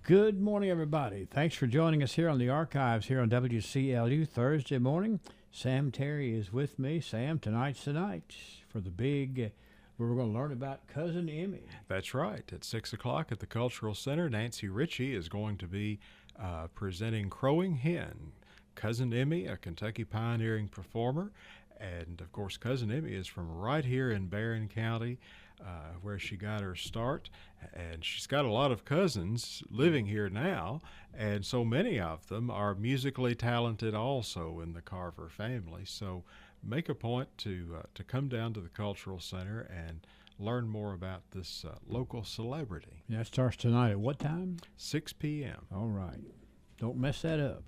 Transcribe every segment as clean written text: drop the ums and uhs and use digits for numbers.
Good morning, everybody. Thanks for joining us here on the archives here on WCLU Thursday morning. Sam Terry is with me. Sam, tonight's the night for the big, where we're going to learn about Cousin Emmy. That's right. At 6 o'clock at the Cultural Center, Nancy Ritchie is going to be presenting Crowing Hen. Cousin Emmy, a Kentucky pioneering performer. And, of course, Cousin Emmy is from right here in Barren County, where she got her start. And she's got a lot of cousins living here now, and so many of them are musically talented also in the Carver family. So make a point to come down to the Cultural Center and learn more about this local celebrity. That starts tonight at what time? 6 p.m. All right. Don't mess that up.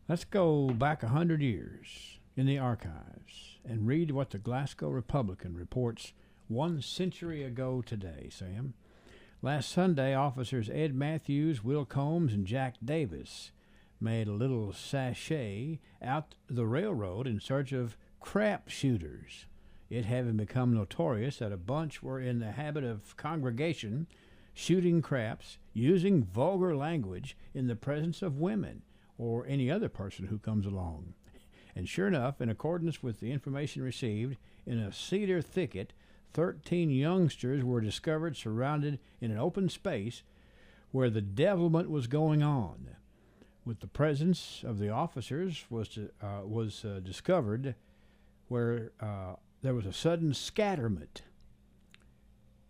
Let's go back 100 years in the archives and read what the Glasgow Republican reports 1 century ago today, Sam. Last Sunday, officers Ed Matthews, Will Combs, and Jack Davis made a little sachet out the railroad in search of crap shooters, it having become notorious that a bunch were in the habit of congregation shooting craps using vulgar language in the presence of women or any other person who comes along. And sure enough, in accordance with the information received, in a cedar thicket, 13 youngsters were discovered surrounded in an open space where the devilment was going on. With the presence of the officers was discovered where there was a sudden scatterment,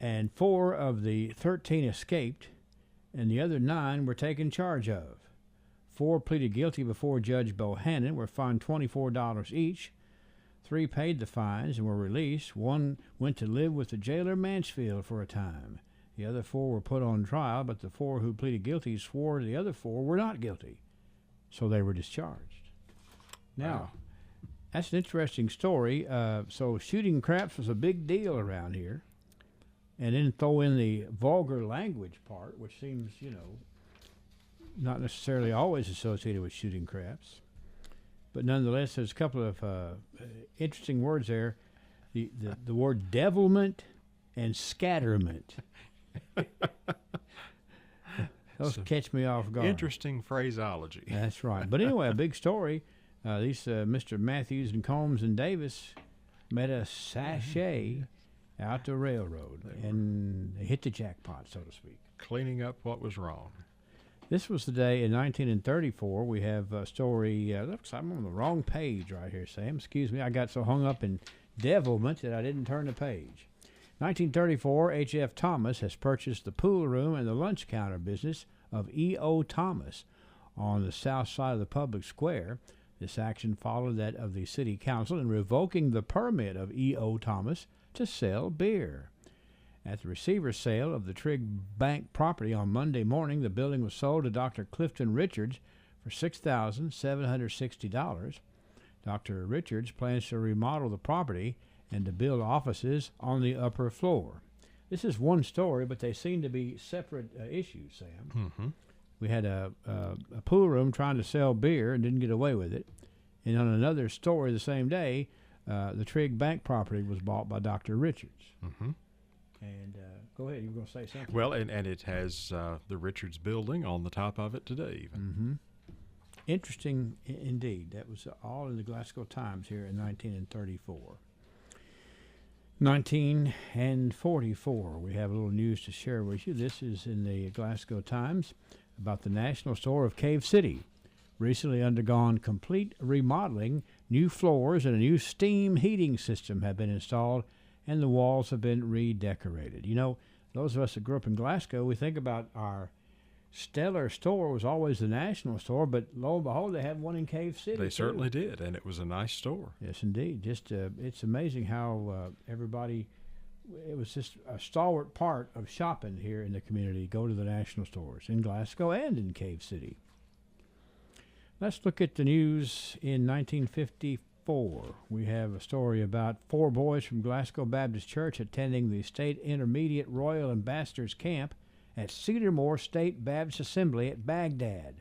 and 4 of the 13 escaped, and the other 9 were taken charge of. 4 pleaded guilty before Judge Bohannon, were fined $24 each. 3 paid the fines and were released. 1 went to live with the jailer Mansfield for a time. The other 4 were put on trial, but the 4 who pleaded guilty swore the other 4 were not guilty, so they were discharged. Now, that's an interesting story. So shooting craps was a big deal around here. And then throw in the vulgar language part, which seems, not necessarily always associated with shooting craps. But nonetheless, there's a couple of interesting words there. The word devilment and scatterment. Those catch me off guard. Interesting phraseology. That's right. But anyway, a big story. These Mr. Matthews and Combs and Davis made a sachet out the railroad, and they hit the jackpot, so to speak. Cleaning up what was wrong. This was the day in 1934. We have a story. Looks like I'm on the wrong page right here, Sam. Excuse me. I got so hung up in devilment that I didn't turn the page. 1934, H.F. Thomas has purchased the pool room and the lunch counter business of E.O. Thomas on the south side of the public square. This action followed that of the city council in revoking the permit of E.O. Thomas to sell beer. At the receiver's sale of the Trigg Bank property on Monday morning, the building was sold to Dr. Clifton Richards for $6,760. Dr. Richards plans to remodel the property and to build offices on the upper floor. This is one story, but they seem to be separate issues, Sam. Mm-hmm. We had a pool room trying to sell beer and didn't get away with it. And on another story the same day, the Trigg Bank property was bought by Dr. Richards. Mm-hmm. And go ahead, you were going to say something. Well, and it has the Richards building on the top of it today, even. Mm-hmm. Interesting indeed. That was all in the Glasgow Times here in 1934. 1944, we have a little news to share with you. This is in the Glasgow Times about the National Store of Cave City. Recently undergone complete remodeling, new floors and a new steam heating system have been installed, and the walls have been redecorated. Those of us that grew up in Glasgow, we think about our stellar store was always the National Store, but lo and behold, they have one in Cave City. They certainly did, and it was a nice store. Yes, indeed. Just it's amazing how everybody, it was just a stalwart part of shopping here in the community. Go to the National Stores in Glasgow and in Cave City. Let's look at the news in 1954. We have a story about 4 boys from Glasgow Baptist Church attending the State Intermediate Royal Ambassadors Camp at Cedarmore State Baptist Assembly at Baghdad.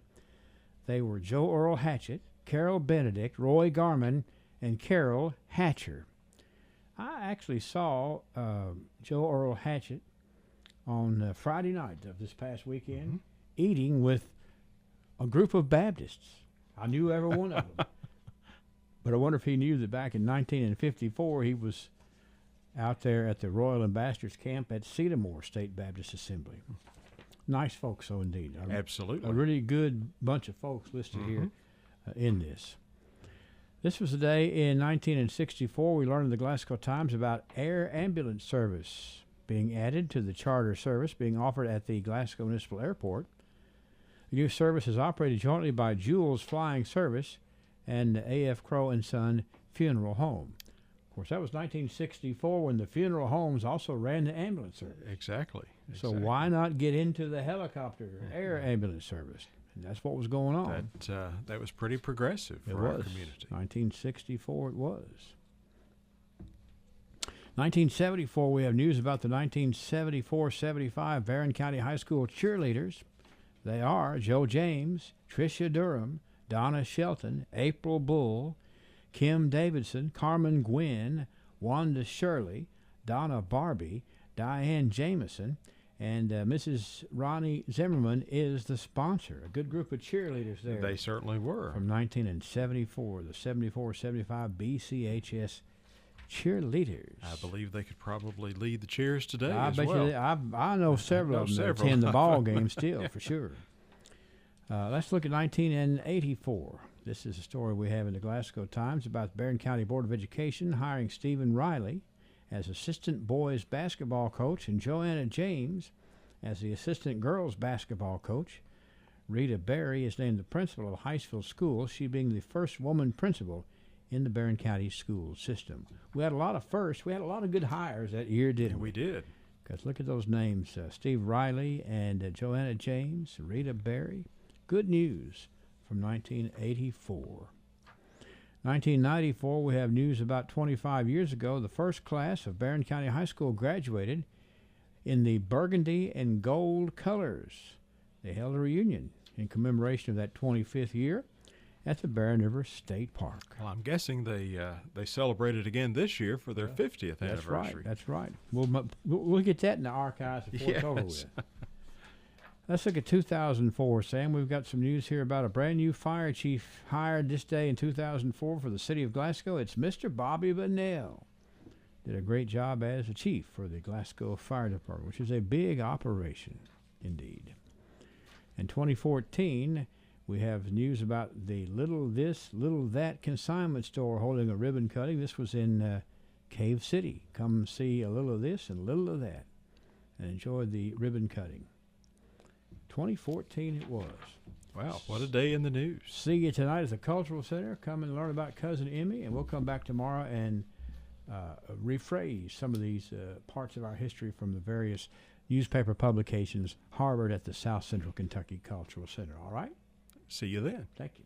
They were Joe Earl Hatchett, Carol Benedict, Roy Garman, and Carol Hatcher. I actually saw Joe Earl Hatchett on Friday night of this past weekend, eating with a group of Baptists. I knew every one of them. But I wonder if he knew that back in 1954 he was out there at the Royal Ambassadors Camp at Cedarmore State Baptist Assembly. Nice folks, so indeed. Absolutely. A really good bunch of folks listed here in this. This was the day in 1964 we learned in the Glasgow Times about air ambulance service being added to the charter service being offered at the Glasgow Municipal Airport. The new service is operated jointly by Jules Flying Service and A.F. Crow and Son Funeral Home. Of course, that was 1964 when the funeral homes also ran the ambulance service. Exactly. So why not get into the helicopter air ambulance service? And that's what was going on. That was pretty progressive for our community. 1964 it was. 1974, we have news about the 1974-75 Barren County High School cheerleaders. They are Joe James, Tricia Durham, Donna Shelton, April Bull, Kim Davidson, Carmen Gwynn, Wanda Shirley, Donna Barbie, Diane Jameson, and Mrs. Ronnie Zimmerman is the sponsor. A good group of cheerleaders there. They certainly were. From 1974, the 74-75 BCHS cheerleaders. I believe they could probably lead the cheers today I as bet well. You I know several of them that attend the ball game still, for sure. Let's look at 1984. This is a story we have in the Glasgow Times about the Barren County Board of Education hiring Stephen Riley as assistant boys basketball coach and Joanna James as the assistant girls basketball coach. Rita Berry is named the principal of Highsville School, she being the first woman principal in the Barren County school system. We had a lot of firsts. We had a lot of good hires that year, didn't we? We did. Because look at those names, Steve Riley and Joanna James, Rita Berry. Good news from 1984. 1994, we have news about 25 years ago. The first class of Barren County High School graduated in the burgundy and gold colors. They held a reunion in commemoration of that 25th year at the Barren River State Park. Well, I'm guessing they celebrated again this year for their 50th anniversary. That's right. We'll get that in the archives before it's over with. Let's look at 2004, Sam. We've got some news here about a brand new fire chief hired this day in 2004 for the city of Glasgow. It's Mr. Bobby Bunnell. Did a great job as a chief for the Glasgow Fire Department, which is a big operation indeed. In 2014, we have news about the Little This, Little That consignment store holding a ribbon cutting. This was in Cave City. Come see a little of this and a little of that and enjoy the ribbon cutting. 2014 it was. Wow, what a day in the news. See you tonight at the Cultural Center. Come and learn about Cousin Emmy, and we'll come back tomorrow and rephrase some of these parts of our history from the various newspaper publications harbored at the South Central Kentucky Cultural Center. All right? See you then. Thank you.